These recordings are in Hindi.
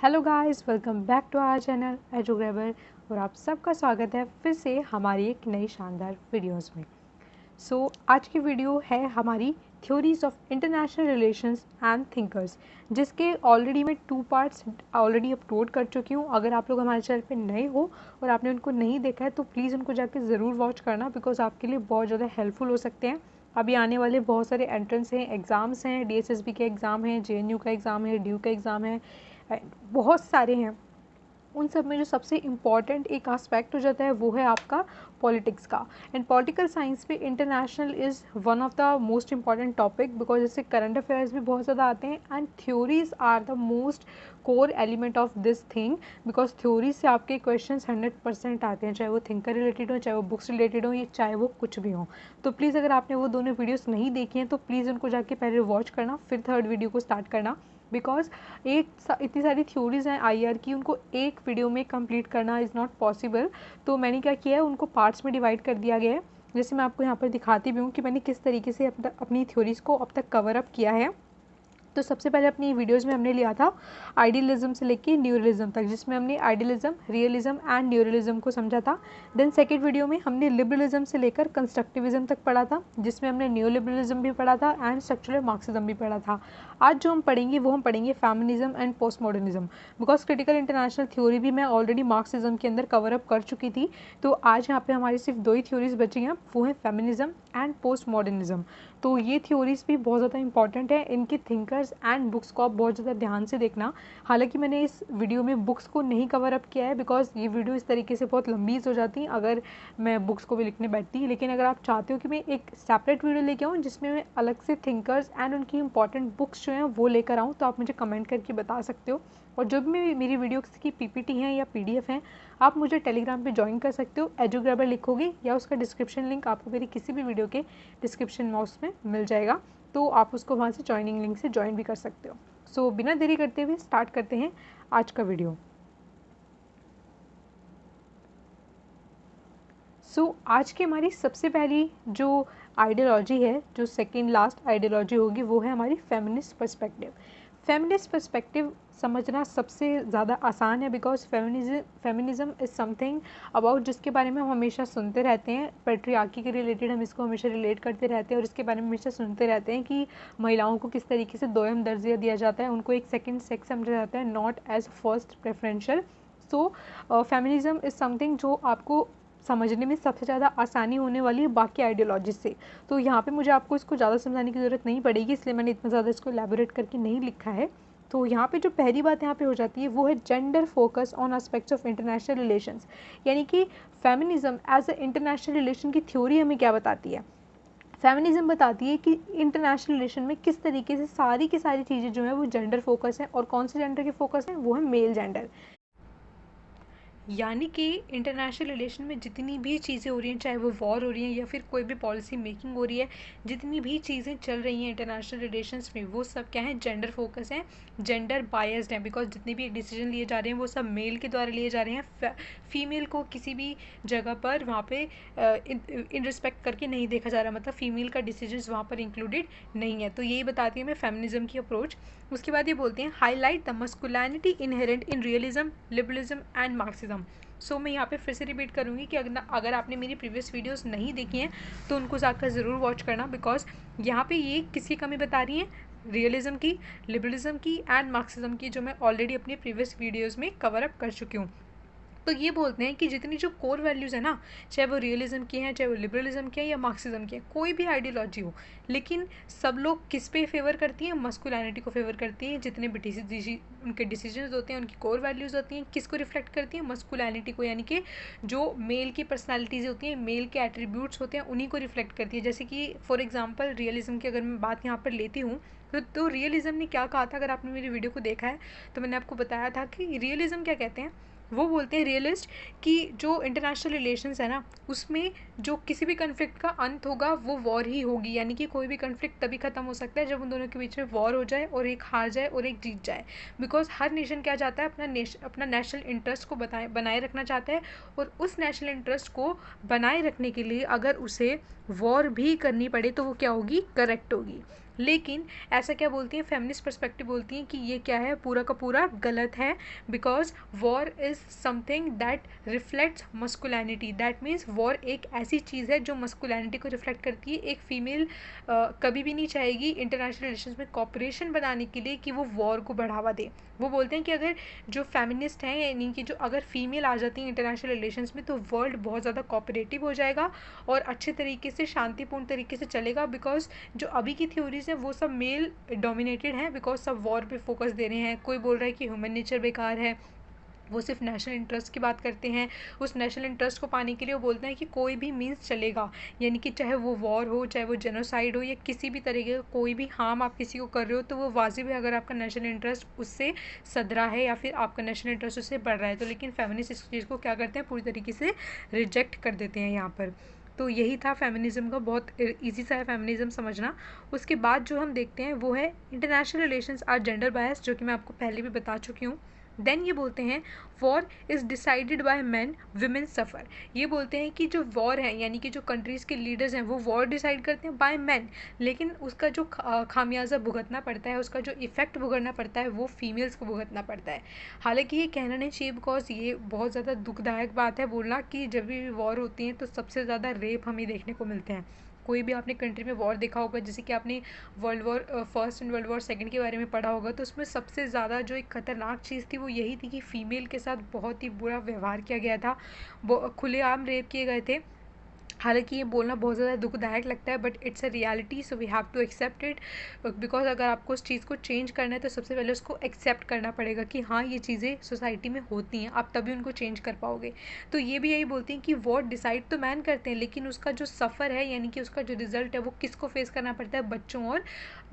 Hello guys, welcome back to our channel Edugrabber. और आप सबका स्वागत है फिर से हमारी एक नई शानदार वीडियोस में। आज की वीडियो है हमारी theories of international relations and thinkers, जिसके ऑलरेडी मैं 2 पार्ट्स ऑलरेडी अपलोड कर चुकी हूँ। अगर आप लोग हमारे चैनल पे नए हो और आपने उनको नहीं देखा है तो प्लीज़ उनको जाके ज़रूर वॉच करना, बिकॉज आपके लिए बहुत ज़्यादा हेल्पफुल हो सकते हैं। अभी आने वाले बहुत सारे एंट्रेंस हैं, एग्ज़ाम्स हैं, DSSB के एग्ज़ाम हैं, JNU का एग्ज़ाम है, ड्यू का एग्ज़ाम है, बहुत सारे हैं। उन सब में जो सबसे इम्पॉर्टेंट एक आस्पेक्ट हो जाता है वो है आपका पॉलिटिक्स का। एंड पॉलिटिकल साइंस पे international is one of the most important topic, because इससे करंट अफेयर्स भी बहुत ज़्यादा आते हैं। And theories are the most core element of this thing, because theories से आपके क्वेश्चन 100% आते हैं, चाहे वो थिंकर रिलेटेड हो, चाहे वो बुक्स रिलेटेड हो, या चाहे वो कुछ भी हो। तो प्लीज़ अगर आपने वो दोनों वीडियोज़ नहीं देखी हैं तो प्लीज़ उनको जाके पहले वॉच करना, फिर थर्ड वीडियो को स्टार्ट करना। बिकॉज इतनी सारी थ्योरीज हैं IR की, उनको एक वीडियो में कंप्लीट करना इज़ नॉट पॉसिबल। तो मैंने क्या किया है, उनको पार्ट्स में डिवाइड कर दिया गया है। जैसे मैं आपको यहाँ पर दिखाती भी हूँ कि मैंने किस तरीके से अपनी थ्योरीज को अब तक कवर अप किया है। तो सबसे पहले अपनी वीडियोज़ में हमने लिया था आइडियलिज्म से लेके न्यूरलिज्म तक, जिसमें हमने आइडियलिज्म, रियलिज्म एंड न्यूरलिज्म को समझा था। देन सेकेंड वीडियो में हमने लिबरलिज्म से लेकर कंस्ट्रक्टिविज्म तक पढ़ा था, जिसमें हमने न्यू लिबरलिज्म भी पढ़ा था एंड स्ट्रक्चरल मार्क्सिज्म भी पढ़ा था। आज जो हम पढ़ेंगे वो हम पढ़ेंगे feminism and post modernism, because critical international theory भी मैं ऑलरेडी मार्क्सिज्म के अंदर कवर अप कर चुकी थी। तो आज यहाँ पे हमारी सिर्फ 2 ही थ्योरीज बची हैं, वो है फेमिनिज्म एंड पोस्ट मॉडर्निज्म। तो ये थ्योरीज भी बहुत ज़्यादा इंपॉर्टेंट है। इनकी थिंकर्स एंड बुक्स को आप बहुत ज़्यादा ध्यान से देखना। हालांकि मैंने इस वीडियो में बुक्स को नहीं कवर अप किया है, बिकॉज ये वीडियो इस तरीके से बहुत लंबी हो जाती अगर मैं बुक्स को भी लिखने बैठती। लेकिन अगर आप चाहते हो कि मैं एक सेपरेट वीडियो लेके आऊँ जिसमें मैं अलग से थिंकर्स एंड उनकी इंपॉर्टेंट बुक्स जो हैं वो लेकर आऊँ, तो आप मुझे कमेंट करके बता सकते हो। और जो भी मेरी वीडियोस की PPT हैं या PDF हैं, आप मुझे टेलीग्राम पे ज्वाइन कर सकते हो। एजुग्रेबर लिखोगे या उसका डिस्क्रिप्शन लिंक आपको मेरी किसी भी वीडियो के डिस्क्रिप्शन बॉक्स में मिल जाएगा, तो आप उसको वहाँ से ज्वाइनिंग लिंक से ज्वाइन भी कर सकते हो। बिना देरी करते हुए स्टार्ट करते हैं आज का वीडियो। आज की हमारी सबसे पहली जो आइडियोलॉजी है, जो सेकेंड लास्ट आइडियोलॉजी होगी, वो है हमारी फेमिनिस्ट पर्सपेक्टिव। फेमिनिस्ट पर्सपेक्टिव समझना सबसे ज़्यादा आसान है, because feminism is something about जिसके बारे में हम हमेशा सुनते रहते हैं। पैट्रियार्की के रिलेटेड हम इसको हमेशा रिलेट करते रहते हैं और इसके बारे में हमेशा सुनते रहते हैं कि महिलाओं को किस तरीके से दोयम दर्जा दिया जाता है, उनको एक सेकेंड सेक्स समझा जाता है, not as first preferential. Feminism is something जो आपको समझने में सबसे ज़्यादा आसानी होने वाली है बाकी आइडियोलॉजीज से। तो यहाँ पे मुझे आपको इसको ज़्यादा समझाने की ज़रूरत नहीं पड़ेगी, इसलिए मैंने इतना ज़्यादा इसको एलैबोरेट करके नहीं लिखा है। तो यहाँ पे जो पहली बात यहाँ पे हो जाती है वो है gender focus on aspects of international relations. यानी कि feminism as a international relation की थ्योरी हमें क्या बताती है। फेमिनिज्म बताती है कि इंटरनेशनल रिलेशन में किस तरीके से सारी की सारी चीज़ें जो है वो जेंडर फोकस है, और कौन से जेंडर के फोकस है, वो है मेल जेंडर। यानी कि इंटरनेशनल रिलेशन में जितनी भी चीज़ें हो रही हैं, चाहे वो वॉर हो रही हैं या फिर कोई भी पॉलिसी मेकिंग हो रही है, जितनी भी चीज़ें चल रही हैं इंटरनेशनल रिलेशंस में, वो सब क्या है, जेंडर फोकस हैं, जेंडर बायस्ड हैं। बिकॉज जितने भी डिसीजन लिए जा रहे हैं वो सब मेल के द्वारा लिए जा रहे हैं। फीमेल को किसी भी जगह पर वहाँ पे इन रिस्पेक्ट करके नहीं देखा जा रहा, मतलब फीमेल का डिसीजन वहाँ पर इंक्लूडेड नहीं है। तो यही बताती है मैं फेमिनिज्म की अप्रोच। उसके बाद ये बोलते हैं highlight the masculinity inherent in realism, liberalism and Marxism. मैं यहाँ पे फिर से रिपीट करूँगी कि अगर आपने मेरी प्रीवियस वीडियोस नहीं देखी हैं तो उनको जाकर ज़रूर वॉच करना, बिकॉज यहाँ पे ये किसकी कमी बता रही हैं, रियलिज्म की, लिबरलिज्म की एंड मार्क्सिज्म की, जो मैं ऑलरेडी अपनी प्रीवियस वीडियोज़ में कवर अप कर चुकी हूँ। तो ये बोलते हैं कि जितनी जो कोर वैल्यूज़ है ना, चाहे वो रियलिज्म की हैं, चाहे वो लिबरलिज्म की हैं या मार्क्सिज्म की हैं, कोई भी आइडियोलॉजी हो, लेकिन सब लोग किस पे फेवर करती हैं, मस्कुलिनिटी को फेवर करती हैं। जितने भी उनके डिसीजंस होते हैं, उनकी कोर वैल्यूज़ होती हैं, किसको रिफ्लेक्ट करती हैं, मस्कुलिनिटी को, यानी कि जो मेल की पर्सनैलिटीज़ होती हैं, मेल के एट्रीब्यूट्स होते हैं, उन्हीं को रिफ्लेक्ट करती है। जैसे कि फॉर एग्जाम्पल रियलिज्म की अगर मैं बात यहाँ पर लेती हूँ, तो रियलिज्म ने क्या कहा था, अगर आपने मेरी वीडियो को देखा है तो मैंने आपको बताया था कि रियलिज्म क्या कहते हैं। वो बोलते हैं रियलिस्ट कि जो इंटरनेशनल रिलेशंस है ना, उसमें जो किसी भी कन्फ्लिक्ट का अंत होगा वो वॉर ही होगी। यानी कि कोई भी कन्फ्लिक्ट तभी ख़त्म हो सकता है जब उन दोनों के बीच में वॉर हो जाए और एक हार जाए और एक जीत जाए। बिकॉज हर नेशन क्या चाहता है, अपना नेशनल इंटरेस्ट को बनाए रखना चाहता है, और उस नेशनल इंटरेस्ट को बनाए रखने के लिए अगर उसे वॉर भी करनी पड़े तो वो क्या होगी, करेक्ट होगी। लेकिन ऐसा क्या बोलती हैं फेमिनिस्ट पर्सपेक्टिव बोलती हैं कि ये क्या है, पूरा का पूरा गलत है, because war is something that reflects masculinity. That means war एक ऐसी चीज़ है जो मस्कुलिनिटी को रिफ्लेक्ट करती है। एक फीमेल कभी भी नहीं चाहेगी इंटरनेशनल रिलेशंस में कॉपरेशन बनाने के लिए कि वो वॉर को बढ़ावा दे। वो बोलते हैं कि अगर जो फेमिनिस्ट हैं, यानी कि जो अगर फीमेल आ जाती हैं इंटरनेशनल रिलेशंस में, तो वर्ल्ड बहुत ज़्यादा कॉपरेटिव हो जाएगा और अच्छे तरीके से शांतिपूर्ण तरीके से चलेगा। बिकॉज जो अभी की थ्योरीज हैं वो सब मेल डोमिनेटेड हैं, बिकॉज सब वॉर पे फोकस दे रहे हैं। कोई बोल रहा है कि ह्यूमन नेचर बेकार है, वो सिर्फ नेशनल इंटरेस्ट की बात करते हैं। उस नेशनल इंटरेस्ट को पाने के लिए वो बोलते हैं कि कोई भी मीन्स चलेगा, यानी कि चाहे वो वॉर हो, चाहे वो जेनोसाइड हो, या किसी भी तरीके का कोई भी हार्म आप किसी को कर रहे हो तो वो वाजिब है अगर आपका नेशनल इंटरेस्ट उससे सदरा है या फिर आपका नेशनल इंटरेस्ट उससे बढ़ रहा है। तो लेकिन फेमिनिस्ट इस चीज़ को क्या करते हैं, पूरी तरीके से रिजेक्ट कर देते हैं यहाँ पर। तो यही था फेमिनिज्म का, बहुत इजी सा है फेमिनिज्म समझना। उसके बाद जो हम देखते हैं वो है international relations are gender bias, जो कि मैं आपको पहले भी बता चुकी हूँ। देन ये बोलते हैं war is decided by man, women suffer. ये बोलते हैं कि जो वॉर है, यानी कि जो कंट्रीज़ के लीडर्स हैं वो वॉर डिसाइड करते हैं बाय मैन, लेकिन उसका जो खामियाजा भुगतना पड़ता है, उसका जो इफ़ेक्ट भुगतना पड़ता है वो फीमेल्स को भुगतना पड़ता है। हालांकि ये कहना नहीं चाहिए, बिकॉज ये बहुत ज़्यादा दुखदायक बात है बोलना कि जब भी वॉर होती है तो सबसे ज़्यादा रेप हमें देखने को मिलते हैं। कोई भी आपने कंट्री में वॉर देखा होगा, जैसे कि आपने world war first and world war second के बारे में पढ़ा होगा, तो उसमें सबसे ज़्यादा जो एक खतरनाक चीज़ थी वो यही थी कि फ़ीमेल के साथ बहुत ही बुरा व्यवहार किया गया था, खुलेआम रेप किए गए थे। हालांकि ये बोलना बहुत ज़्यादा दुखदायक लगता है, but it's a reality, so we have to accept it. Because अगर आपको उस चीज़ को चेंज करना है तो सबसे पहले उसको एक्सेप्ट करना पड़ेगा कि हाँ ये चीज़ें सोसाइटी में होती हैं, आप तभी उनको चेंज कर पाओगे। तो ये भी यही बोलती हैं कि वॉर डिसाइड तो मैन करते हैं, लेकिन उसका जो सफ़र है, यानी कि उसका जो रिजल्ट है वो किसको फेस करना पड़ता है, बच्चों और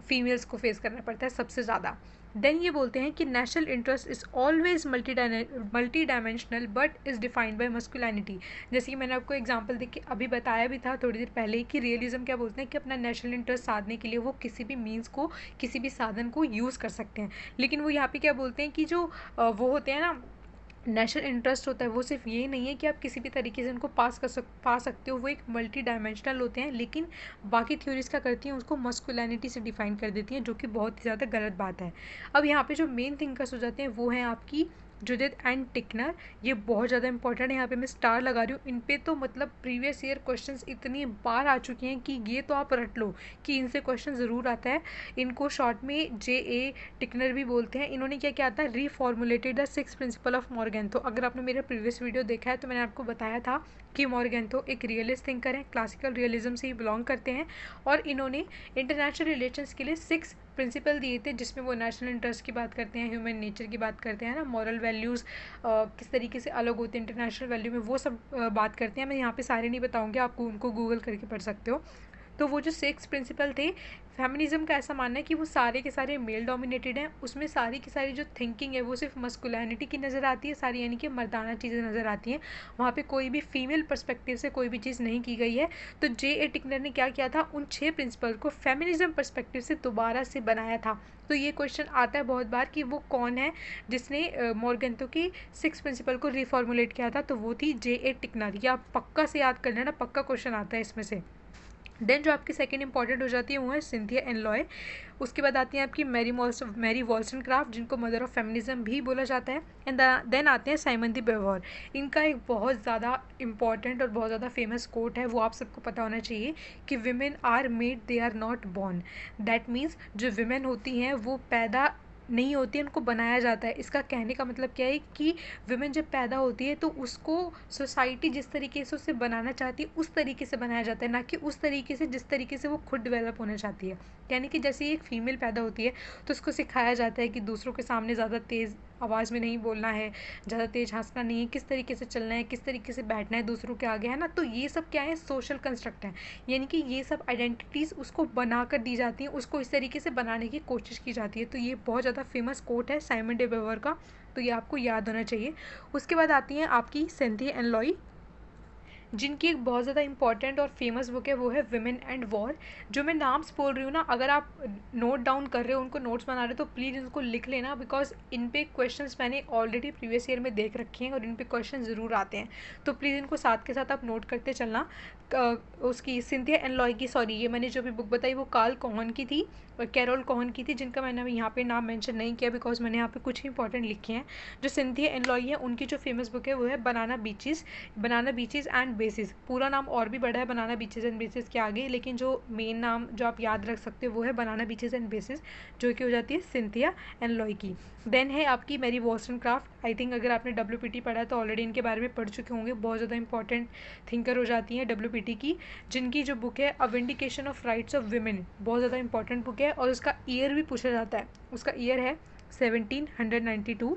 फीमेल्स को फेस करना पड़ता है सबसे ज़्यादा। देन ये बोलते हैं कि national interest is always multi dimensional but is defined by masculinity. जैसे कि मैंने आपको एग्जांपल देख के अभी बताया भी था थोड़ी देर पहले कि रियलिज्म क्या बोलते हैं कि अपना नेशनल इंटरेस्ट साधने के लिए वो किसी भी मीन्स को, किसी भी साधन को यूज़ कर सकते हैं। लेकिन वो यहाँ पे क्या बोलते हैं कि जो वो होते हैं ना, नेशनल इंटरेस्ट होता है, वो सिर्फ ये नहीं है कि आप किसी भी तरीके से उनको पा सकते हो, वो एक मल्टी डायमेंशनल होते हैं। लेकिन बाकी थ्योरीज क्या करती हैं, उसको मस्कुलिनिटी से डिफाइन कर देती हैं, जो कि बहुत ही ज़्यादा गलत बात है। अब यहाँ पे जो मेन थिंकर्स हो जाते हैं वो हैं आपकी जुडिथ एंड टिकनर। ये बहुत ज़्यादा इंपॉर्टेंट है, यहाँ पे मैं स्टार लगा रही हूँ इन पे। तो मतलब प्रीवियस ईयर क्वेश्चंस इतनी बार आ चुके हैं कि ये तो आप रट लो कि इनसे क्वेश्चन ज़रूर आता है। इनको शॉर्ट में J.A. टिकनर भी बोलते हैं। इन्होंने क्या किया था, रीफॉर्मुलेटेड द 6 प्रिंसिपल ऑफ मॉर्गेंथो। अगर आपने मेरा प्रीवियस वीडियो देखा है तो मैंने आपको बताया था कि मॉर्गेंथो एक रियलिस्ट थिंकर है, क्लासिकल रियलिज्म से ही बिलोंग करते हैं, और इन्होंने इंटरनेशनल रिलेशंस के लिए 6 प्रिंसिपल दिए थे, जिसमें वो नेशनल इंटरेस्ट की बात करते हैं, ह्यूमन नेचर की बात करते हैं ना, मॉरल वैल्यूज़ किस तरीके से अलग होते हैं इंटरनेशनल वैल्यू में, वो सब बात करते हैं। मैं यहाँ पे सारे नहीं बताऊँगी, आपको उनको गूगल करके पढ़ सकते हो। तो वो जो 6 प्रिंसिपल थे, फेमिनिज्म का ऐसा मानना है कि वो सारे के सारे मेल डोमिनेटेड हैं, उसमें सारी की सारी जो थिंकिंग है वो सिर्फ मस्कुलिनिटी की नज़र आती है सारी, यानी कि मर्दाना चीज़ें नज़र आती हैं, वहाँ पे कोई भी फीमेल पर्सपेक्टिव से कोई भी चीज़ नहीं की गई है। तो J.A. टिकनर ने क्या किया था, उन 6 प्रिंसिपल को फेमिनिज्म पर्सपेक्टिव से दोबारा से बनाया था। तो ये क्वेश्चन आता है बहुत बार कि वो कौन है जिसने मॉर्गेंथो की 6 प्रिंसिपल को रिफॉर्मुलेट किया था, तो वो थी J.A. टिकनर। ये आप पक्का से याद कर लेना, पक्का क्वेश्चन आता है इसमें से। देन जो आपकी सेकंड इंपॉर्टेंट हो जाती है वो है सिंथिया एनलॉय। उसके बाद आती हैं आपकी मैरी वॉल्सनक्राफ्ट, जिनको मदर ऑफ फेमिनिज्म भी बोला जाता है। एंड देन आते हैं साइमन द beauvoir। इनका एक बहुत ज़्यादा इंपॉर्टेंट और बहुत ज़्यादा फेमस कोट है, वो आप सबको पता होना चाहिए कि women are made, they are not born. That means जो विमेन होती हैं वो पैदा नहीं होती है, उनको बनाया जाता है। इसका कहने का मतलब क्या है कि विमेन जब पैदा होती है तो उसको सोसाइटी जिस तरीके से उसे बनाना चाहती है उस तरीके से बनाया जाता है, ना कि उस तरीके से जिस तरीके से वो खुद डेवलप होना चाहती है। यानी कि जैसे एक फ़ीमेल पैदा होती है तो उसको सिखाया जाता है कि दूसरों के सामने ज़्यादा तेज़ आवाज़ में नहीं बोलना है, ज़्यादा तेज़ हंसना नहीं है, किस तरीके से चलना है, किस तरीके से बैठना है दूसरों के आगे, है ना। तो ये सब क्या है, सोशल कंस्ट्रक्ट है, यानी कि ये सब आइडेंटिटीज़ उसको बना कर दी जाती हैं, उसको इस तरीके से बनाने की कोशिश की जाती है। तो ये बहुत ज़्यादा फेमस कोट है साइमन डे beauvoir का, तो ये आपको याद होना चाहिए। उसके बाद आती हैं आपकी सिंथिया एनलॉय। जिनकी एक बहुत ज़्यादा इंपॉर्टेंट और फेमस बुक है वो है विमेन एंड वॉर। जो मैं नाम्स बोल रही हूँ ना, अगर आप नोट डाउन कर रहे हो, उनको नोट्स बना रहे हो, तो प्लीज़ इनको लिख लेना, बिकॉज इन पे क्वेश्चंस मैंने ऑलरेडी प्रीवियस ईयर में देख रखे हैं और इन पे क्वेश्चन ज़रूर आते हैं। तो प्लीज़ इनको साथ के साथ आप नोट करते चलना। उसकी सिंथिया एनलॉय की, सॉरी, ये मैंने जो भी बुक बताई वो कार्ल कोहन की थी, कैरोल कोहन की थी, जिनका मैंने अभी यहाँ पे नाम मेंशन नहीं किया बिकॉज मैंने यहाँ पे कुछ इंपॉर्टेंट लिखे हैं। जो सिंथिया एनलॉय है उनकी जो फेमस बुक है वो है बनाना बीचेस एंड बेसिस। पूरा नाम और भी बड़ा है बनाना बीचेस एंड बेसिस के आगे, लेकिन जो मेन नाम जो आप याद रख सकते हो वो है बनाना बीचेस एंड बेसिस, जो कि हो जाती है सिंथिया एनलॉय की। देन है आपकी मैरी वॉस्टनक्राफ्ट। आई थिंक अगर आपने WPT पढ़ा है तो ऑलरेडी इनके बारे में पढ़ चुके होंगे। बहुत ज़्यादा इंपॉर्टेंट थिंकर हो जाती हैं WPT की, जिनकी जो बुक है a vindication of rights of women, बहुत ज़्यादा इंपॉर्टेंट बुक है। और उसका ईयर भी पूछा जाता है, उसका ईयर है 1792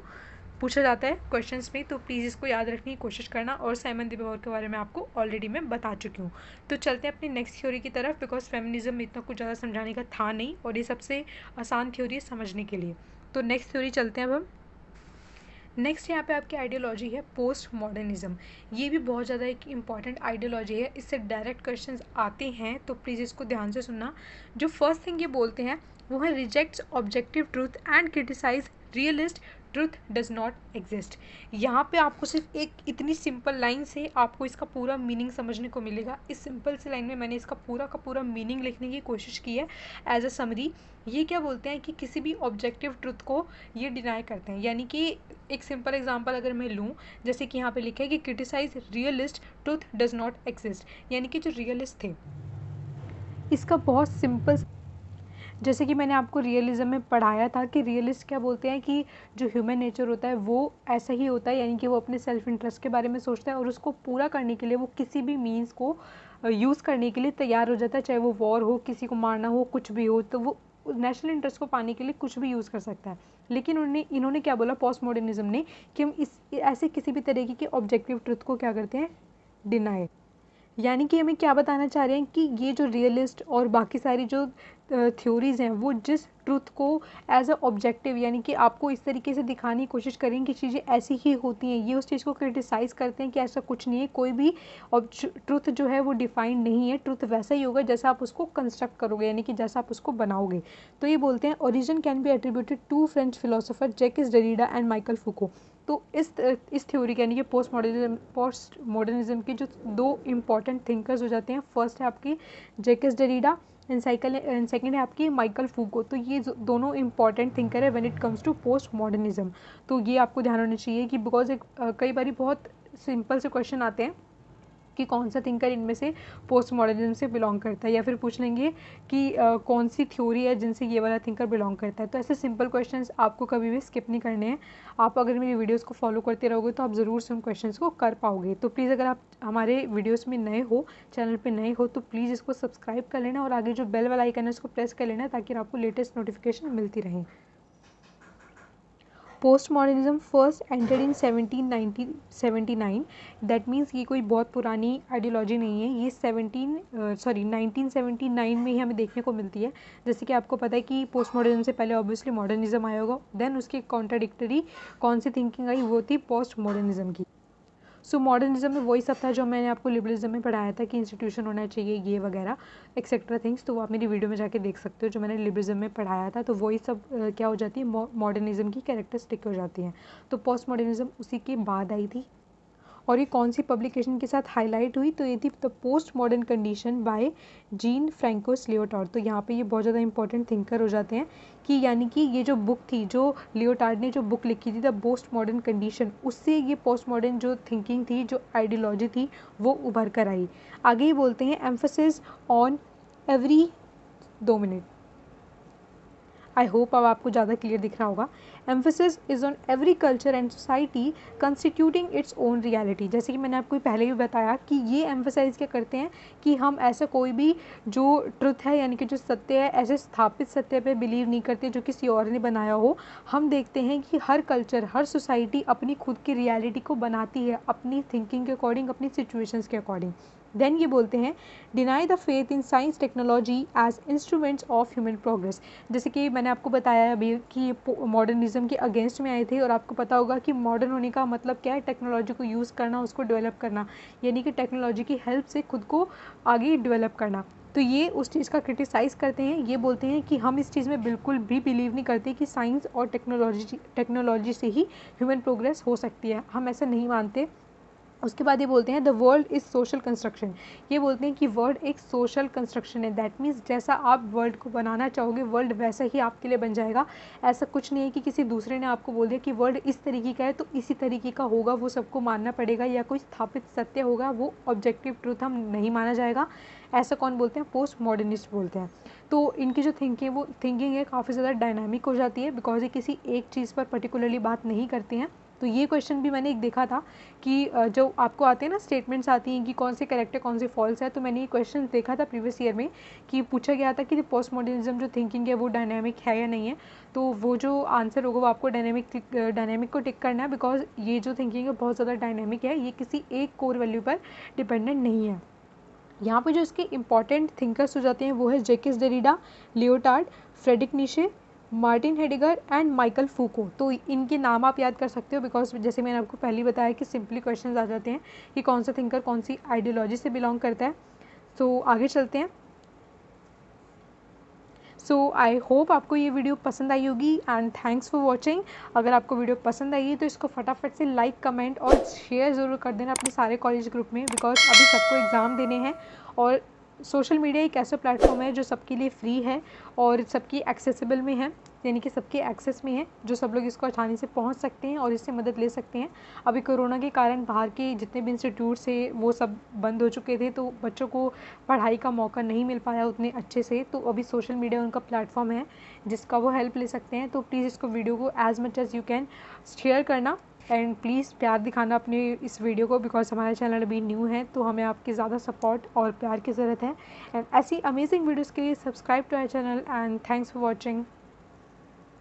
पूछा जाता है क्वेश्चंस में, तो प्लीज़ इसको याद रखने की कोशिश करना। और साइमन द बोवेयर के बारे में आपको ऑलरेडी मैं बता चुकी हूँ। तो चलते हैं अपनी नेक्स्ट थ्योरी की तरफ, बिकॉज फेमिनिज्म में इतना कुछ ज़्यादा समझाने का था नहीं और ये सबसे आसान थ्योरी है समझने के लिए। तो नेक्स्ट थ्योरी चलते हैं अब हम। नेक्स्ट यहाँ पे आपकी आइडियोलॉजी है पोस्ट मॉडर्निज्म। ये भी बहुत ज़्यादा एक इम्पॉर्टेंट आइडियोलॉजी है, इससे डायरेक्ट क्वेश्चंस आते हैं, तो प्लीज़ इसको ध्यान से सुनना। जो फर्स्ट थिंग ये बोलते हैं वो है rejects objective truth and criticise realist truth does not exist. यहाँ पे आपको सिर्फ एक इतनी सिंपल लाइन से आपको इसका पूरा मीनिंग समझने को मिलेगा। इस सिंपल सी लाइन में मैंने इसका पूरा का पूरा मीनिंग लिखने की कोशिश की है एज अ समरी। ये क्या बोलते हैं कि किसी भी ऑब्जेक्टिव ट्रुथ को ये डिनाई करते हैं, यानी कि एक सिंपल एग्जांपल अगर मैं लूँ, जैसे कि यहाँ पे लिखा है कि criticise realist truth does not exist, यानी कि जो रियलिस्ट थे, इसका बहुत सिंपल, जैसे कि मैंने आपको रियलिज्म में पढ़ाया था कि रियलिस्ट क्या बोलते हैं कि जो ह्यूमन नेचर होता है वो ऐसा ही होता है, यानी कि वो अपने सेल्फ इंटरेस्ट के बारे में सोचता है और उसको पूरा करने के लिए वो किसी भी मीन्स को यूज़ करने के लिए तैयार हो जाता है, चाहे वो वॉर हो, किसी को मारना हो, कुछ भी हो, तो वो नेशनल इंटरेस्ट को पाने के लिए कुछ भी यूज़ कर सकता है। लेकिन इन्होंने क्या बोला पोस्ट मॉडर्निज्म ने कि हम इस ऐसे किसी भी तरीके के ऑब्जेक्टिव ट्रुथ को क्या करते हैं, डिनाई। यानी कि हमें क्या बताना चाह रहे हैं कि ये जो रियलिस्ट और बाकी सारी जो थ्योरीज़ हैं वो जिस ट्रुथ को एज अ ऑब्जेक्टिव, यानी कि आपको इस तरीके से दिखाने की कोशिश करेंगे कि चीज़ें ऐसी ही होती हैं, ये उस चीज़ को क्रिटिसाइज़ करते हैं कि ऐसा कुछ नहीं है, कोई भी ट्रुथ जो है वो डिफाइंड नहीं है, ट्रुथ वैसा ही होगा जैसा आप उसको कंस्ट्रक्ट करोगे, यानी कि जैसा आप उसको बनाओगे। तो ये बोलते हैं origin can be attributed to French philosopher Jacques Derrida and Michael Foucault. तो इस थ्योरी के यानी कि पोस्ट मॉडर्निज्म के जो दो इम्पॉर्टेंट थिंकर्स हो जाते हैं, फर्स्ट है आपकी जैकिस डेरिडा एंड सेकंड है आपकी माइकल फूको। तो ये दोनों इंपॉर्टेंट थिंकर है when it comes to post modernism. तो ये आपको ध्यान होना चाहिए कि बिकॉज कई बार बहुत सिंपल से क्वेश्चन आते हैं कि कौन सा थिंकर इनमें से पोस्ट मॉडर्निज्म से बिलोंग करता है, या फिर पूछ लेंगे कि कौन सी थ्योरी है जिनसे ये वाला थिंकर बिलोंग करता है। तो ऐसे सिंपल क्वेश्चंस आपको कभी भी स्किप नहीं करने हैं। आप अगर मेरी वीडियोस को फॉलो करते रहोगे तो आप ज़रूर से उन क्वेश्चंस को कर पाओगे। तो प्लीज़ अगर आप हमारे वीडियोज़ में नए हो, चैनल पर नए हो, तो प्लीज़ इसको सब्सक्राइब कर लेना और आगे जो बेल वाला आइकन है उसको प्रेस कर लेना ताकि आपको लेटेस्ट नोटिफिकेशन मिलती रहे। Post modernism first entered in 1779। That means ये कोई बहुत पुरानी आइडियोलॉजी नहीं है, ये 1979 में ही हमें देखने को मिलती है। जैसे कि आपको पता है कि पोस्ट मॉडर्निज्म से पहले ऑब्वियसली मॉडर्निज्म आया होगा, देन उसकी कॉन्ट्राडिक्टरी कौन सी थिंकिंग आई, वो थी पोस्ट मॉडर्निज्म की। सो मॉडर्निज्म में वही सब था जो मैंने आपको लिबरलिज्म में पढ़ाया था कि इंस्टीट्यूशन होना चाहिए, ये वगैरह एक्सेट्रा थिंग्स। तो वो आप मेरी वीडियो में जाके देख सकते हो, जो मैंने लिबरलिज्म में पढ़ाया था। तो वही सब क्या हो जाती है, मॉडर्निज्म की कैरेक्टरिस्टिक हो जाती हैं। तो पोस्ट मॉडर्निज्म उसी के बाद आई थी और ये कौन सी पब्लिकेशन के साथ हाईलाइट हुई, तो ये थी the post modern condition by Jean Francois Lyotard. तो यहाँ पे ये बहुत ज़्यादा इंपॉर्टेंट थिंकर हो जाते हैं कि यानी कि ये जो बुक थी, जो लियोटार्ड ने जो बुक लिखी थी द पोस्ट मॉडर्न कंडीशन, उससे ये पोस्ट मॉडर्न जो थिंकिंग थी, जो आइडियोलॉजी थी, वो उभर कर आई। आगे ही बोलते हैं emphasis on every 2 minute, I hope अब आपको ज़्यादा क्लियर दिख रहा होगा। Emphasis is on every culture and society constituting its own reality. जैसे कि मैंने आपको पहले भी बताया कि ये एम्फोसाइज क्या करते हैं कि हम ऐसा कोई भी जो ट्रुथ है, यानी कि जो सत्य है, ऐसे स्थापित सत्य पे बिलीव नहीं करते जो किसी और ने बनाया हो। हम देखते हैं कि हर कल्चर, हर सोसाइटी अपनी खुद की रियलिटी को बनाती है अपनी थिंकिंग के अकॉर्डिंग, अपनी सिचुएशंस के अकॉर्डिंग। देन ये बोलते हैं deny the faith in science technology as instruments of human progress. जैसे कि मैंने आपको बताया अभी कि ये मॉडर्निज्म के अगेंस्ट में आए थे, और आपको पता होगा कि मॉडर्न होने का मतलब क्या है, टेक्नोलॉजी को यूज़ करना, उसको डेवलप करना, यानी कि टेक्नोलॉजी की हेल्प से खुद को आगे डेवलप करना। तो ये उस चीज़ का क्रिटिसाइज़ करते हैं, ये बोलते हैं कि हम इस चीज़ में बिल्कुल भी बिलीव नहीं करते कि साइंस और टेक्नोलॉजी से ही ह्यूमन प्रोग्रेस हो सकती है, हम ऐसा नहीं मानते। उसके बाद ये बोलते हैं the world is social construction. ये बोलते हैं कि वर्ल्ड एक सोशल कंस्ट्रक्शन है, दैट मीन्स जैसा आप वर्ल्ड को बनाना चाहोगे वर्ल्ड वैसा ही आपके लिए बन जाएगा। ऐसा कुछ नहीं है कि किसी दूसरे ने आपको बोल दिया कि वर्ल्ड इस तरीके का है तो इसी तरीके का होगा, वो सबको मानना पड़ेगा, या कोई स्थापित सत्य होगा, वो ऑब्जेक्टिव ट्रूथ हम नहीं माना जाएगा। ऐसा कौन बोलते हैं? पोस्ट मॉडर्निस्ट बोलते हैं। तो इनकी जो थिंकिंग है काफ़ी ज़्यादा डायनामिक हो जाती है, बिकॉज ये किसी एक चीज़ पर पर्टिकुलरली बात नहीं करते हैं। तो ये क्वेश्चन भी मैंने एक देखा था कि जो आपको आते हैं ना स्टेटमेंट्स आती हैं कि कौन से करेक्ट है कौन से फॉल्स है, तो मैंने ये क्वेश्चन देखा था प्रीवियस ईयर में कि पूछा गया था कि पोस्ट मॉडर्निज्म जो थिंकिंग है वो डायनामिक है या नहीं है। तो वो जो आंसर होगा वो आपको डायनामिक को टिक करना है, बिकॉज ये जो थिंकिंग है बहुत ज़्यादा डायनामिक है, ये किसी एक कोर वैल्यू पर डिपेंडेंट नहीं है। यहाँ पे जो इसके इंपॉर्टेंट थिंकर्स हो जाते हैं वो है Jacques Derrida, Lyotard, Friedrich Nietzsche, Martin Heidegger and Michael Foucault. तो इनके नाम आप याद कर सकते हो, बिकॉज जैसे मैंने आपको पहले ही बताया कि सिंपली क्वेश्चंस आ जाते हैं कि कौन सा थिंकर कौन सी आइडियोलॉजी से बिलोंग करता है। तो आगे चलते हैं। सो आई होप आपको ये वीडियो पसंद आई होगी एंड थैंक्स फॉर वॉचिंग। अगर आपको वीडियो पसंद आई है तो इसको फटाफट से लाइक, कमेंट और शेयर ज़रूर कर देना अपने सारे कॉलेज ग्रुप में, बिकॉज अभी सबको एग्ज़ाम देने हैं। और सोशल मीडिया एक ऐसा प्लेटफॉर्म है जो सबके लिए फ्री है और सबकी एक्सेसिबल में है, यानी कि सबके एक्सेस में है, जो सब लोग इसको आसानी से पहुंच सकते हैं और इससे मदद ले सकते हैं। अभी कोरोना के कारण बाहर के जितने भी इंस्टीट्यूट्स थे वो सब बंद हो चुके थे, तो बच्चों को पढ़ाई का मौका नहीं मिल पाया उतने अच्छे से। तो अभी सोशल मीडिया उनका प्लेटफॉर्म है जिसका वो हेल्प ले सकते हैं। तो प्लीज़ इसको वीडियो को as much as you can share करना एंड प्लीज़ प्यार दिखाना अपने इस वीडियो को, बिकॉज हमारा चैनल अभी न्यू है तो हमें आपकी ज़्यादा सपोर्ट और प्यार की ज़रूरत है। एंड ऐसी अमेजिंग वीडियोज़ के लिए subscribe to our channel and thanks for watching.